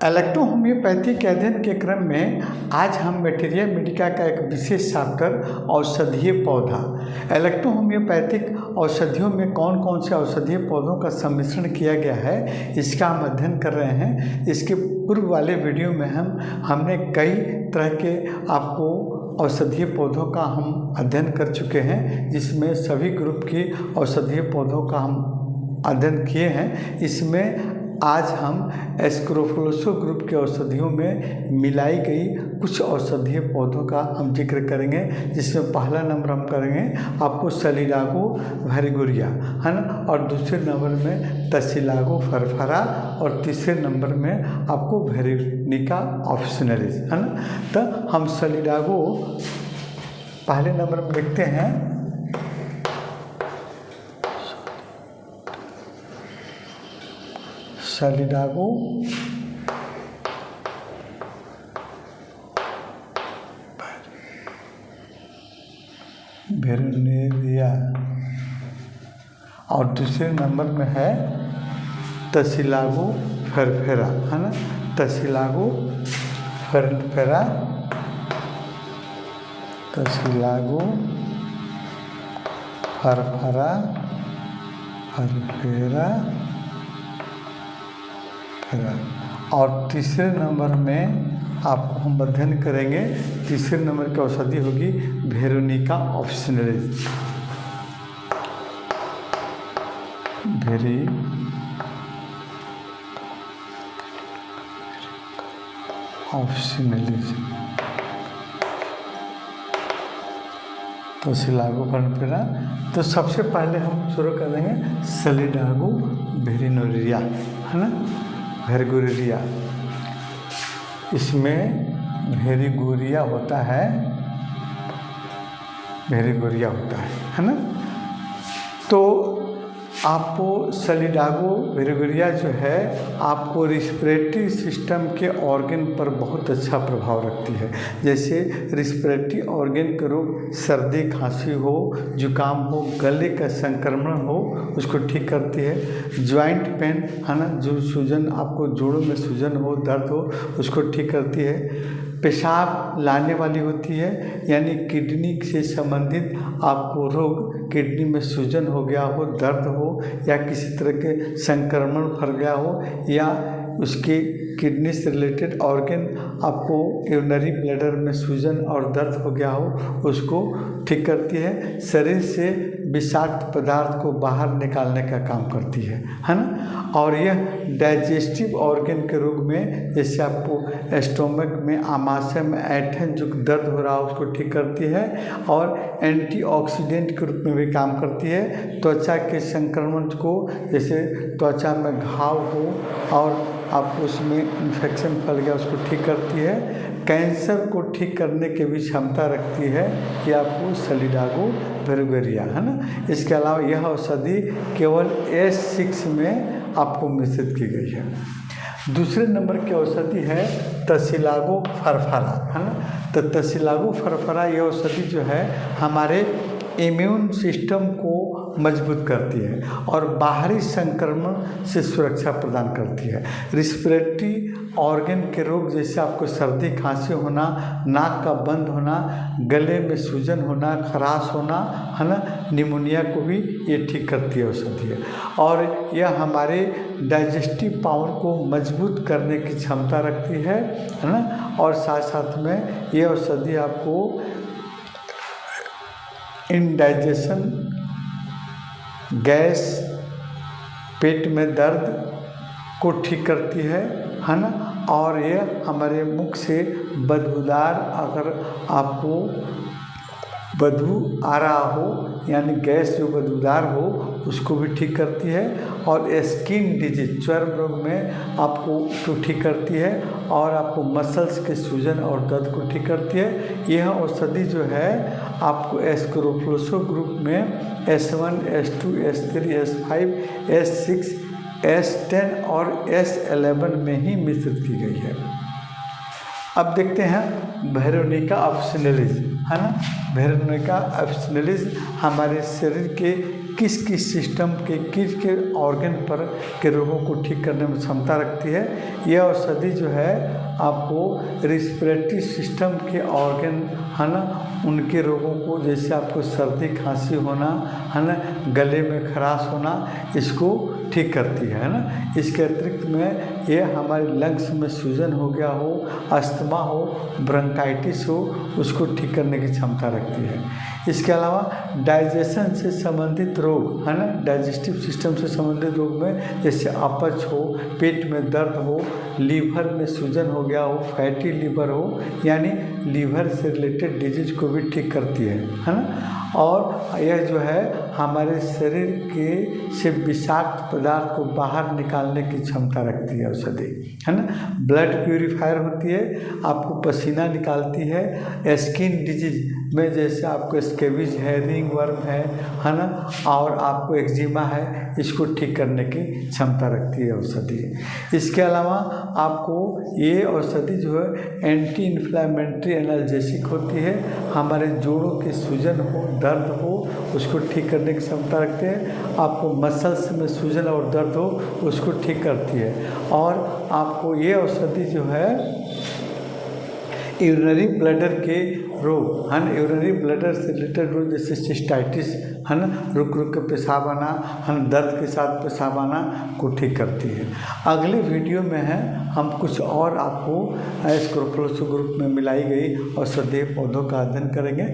Electro homeopathy के अध्ययन के क्रम में आज हम बैक्टीरिया मेडिका का एक विशेष चैप्टर औषधीय पौधा। इलेक्ट्रो होम्योपैथिक औषधियों में कौन कौन से औषधीय पौधों का सम्मिश्रण किया गया है, इसका हम अध्ययन कर रहे हैं। इसके पूर्व वाले वीडियो में हमने कई तरह के आपको औषधीय पौधों का हम अध्ययन कर चुके हैं, जिसमें सभी ग्रुप की औषधीय पौधों का हम अध्ययन किए हैं। इसमें आज हम एस्क्रोफलोसो ग्रुप के औषधियों में मिलाई गई कुछ औषधीय पौधों का हम जिक्र करेंगे, जिसमें पहला नंबर हम करेंगे आपको सलिडागो वेरिगोरिया, है ना, और दूसरे नंबर में तसिलागो फरफरा, और तीसरे नंबर में आपको वेरोनिका ऑफिसिनालिस, है ना। तो हम सलिडागो पहले नंबर में लिखते हैं। सलिडागो वेरोनिका, और दूसरे नंबर में है तसिलागो फरफरा, है ना, तसिलागो फरफरा, तसिलागो फरफरा फरफेरा, और तीसरे नंबर में आपको हम अध्ययन करेंगे। तीसरे नंबर की औषधि होगी वेरोनिका ऑफिसिनालिस, ऑफिसिनालिस, तो सिलागो फरफेरा। तो सबसे पहले हम शुरू करेंगे सलिडागो वेरिगोरिया, है ना, वेरिगोरिया। इसमें वेरिगोरिया होता है, वेरिगोरिया होता है ना। तो आपको सलिडागो वेरिगोरिया जो है आपको रिस्पिरेटरी सिस्टम के ऑर्गन पर बहुत अच्छा प्रभाव रखती है। जैसे रिस्पिरेटरी ऑर्गन के रोग, सर्दी खांसी हो, जुकाम हो, गले का संक्रमण हो, उसको ठीक करती है। जॉइंट पेन, है ना, जो सूजन, आपको जोड़ों में सूजन हो, दर्द हो, उसको ठीक करती है। पेशाब लाने वाली होती है, यानी किडनी से संबंधित आपको रोग, किडनी में सूजन हो गया हो, दर्द हो, या किसी तरह के संक्रमण फैल गया हो, या उसके किडनी से रिलेटेड ऑर्गन आपको यूरिनरी ब्लैडर में सूजन और दर्द हो गया हो, उसको ठीक करती है। शरीर से विषाक्त पदार्थ को बाहर निकालने का काम करती है ना। और यह डाइजेस्टिव ऑर्गन के रोग में, जैसे आपको स्टोमक में, आमाशय में ऐंठन जो दर्द हो रहा है, उसको ठीक करती है। और एंटीऑक्सीडेंट के रूप में भी काम करती है। त्वचा के संक्रमण को, जैसे त्वचा में घाव हो और आपको उसमें इन्फेक्शन फैल गया, उसको ठीक करती है। कैंसर को ठीक करने की भी क्षमता रखती है कि आपको सलिडागो वेरिगोरिया, है ना। इसके अलावा यह औषधि केवल S6 में आपको मिश्रित की गई है। दूसरे नंबर की औषधि है तसिलागो फरफरा, है ना। तो तसिलागो फरफरा यह औषधि जो है हमारे इम्यून सिस्टम को मजबूत करती है और बाहरी संक्रमण से सुरक्षा प्रदान करती है। रिस्पिरेटरी ऑर्गन के रोग, जैसे आपको सर्दी खांसी होना, नाक का बंद होना, गले में सूजन होना, खराश होना, है ना, निमोनिया को भी ये ठीक करती है औषधि। और यह हमारे डाइजेस्टिव पावर को मजबूत करने की क्षमता रखती है ना। और साथ साथ में ये औषधि आपको इंडाइजेशन, गैस, पेट में दर्द को ठीक करती है ना। और ये हमारे मुख से बदबूदार, अगर आपको बदबू आ रहा हो, यानी गैस जो बदबूदार हो, उसको भी ठीक करती है। और स्किन डिजीज, चर्म रोग में आपको तो ठीक करती है, और आपको मसल्स के सूजन और दर्द को ठीक करती है। यह औषधि जो है आपको एस्क्रोफलोसो ग्रुप में S1, S2, S3, S5, S6, S10 और S11 में ही मिश्रित की गई है। अब देखते हैं वेरोनिका ऑफिसिनालिस, है ना। वेरोनिका ऑफिसिनालिस हमारे शरीर के किस किस सिस्टम के किस के ऑर्गन पर के रोगों को ठीक करने में क्षमता रखती है। यह औषधि जो है आपको रिस्पिरेटरी सिस्टम के ऑर्गन है ना, उनके रोगों को, जैसे आपको सर्दी खांसी होना है ना, गले में खराश होना, इसको ठीक करती है ना। इसके अतिरिक्त में ये हमारे लंग्स में सूजन हो गया हो, अस्थमा हो, ब्रोंकाइटिस हो, उसको ठीक करने की क्षमता रखती है। इसके अलावा डाइजेशन से संबंधित रोग है ना, डाइजेस्टिव सिस्टम से संबंधित रोग में जैसे अपच हो, पेट में दर्द हो, लीवर में सूजन हो गया हो, फैटी लीवर हो, यानी लीवर से रिलेटेड डिजीज को भी ठीक करती है ना। और यह जो है हमारे शरीर के से विषाक्त पदार्थ को बाहर निकालने की क्षमता रखती है औषधि, है ना। ब्लड प्यूरिफायर होती है, आपको पसीना निकालती है। स्किन डिजीज में जैसे आपको स्केबिज है, रिंग वर्म है ना, और आपको एक्जिमा है, इसको ठीक करने की क्षमता रखती है औषधि। इसके अलावा आपको ये औषधि जो है एंटी इन्फ्लेमेटरी एनाल्जेसिक होती है, हमारे जोड़ों के सूजन हो, दर्द हो, उसको ठीक करने की क्षमता रखते हैं। आपको मसल्स में सूजन और दर्द हो, उसको ठीक करती है। और आपको ये औषधि जो है यूरिनरी ब्लैडर के रोग है ना, यूरिनरी ब्लैडर से रिलेटेड रोग जैसे सिस्टाइटिस है ना, रुक रुक के पेशाब आना है ना, दर्द के साथ पेशाब आना को ठीक करती है। अगले वीडियो में है हम कुछ और आपको स्क्रोफोलोस ग्रुप में मिलाई गई औषधीय पौधों का अध्ययन करेंगे।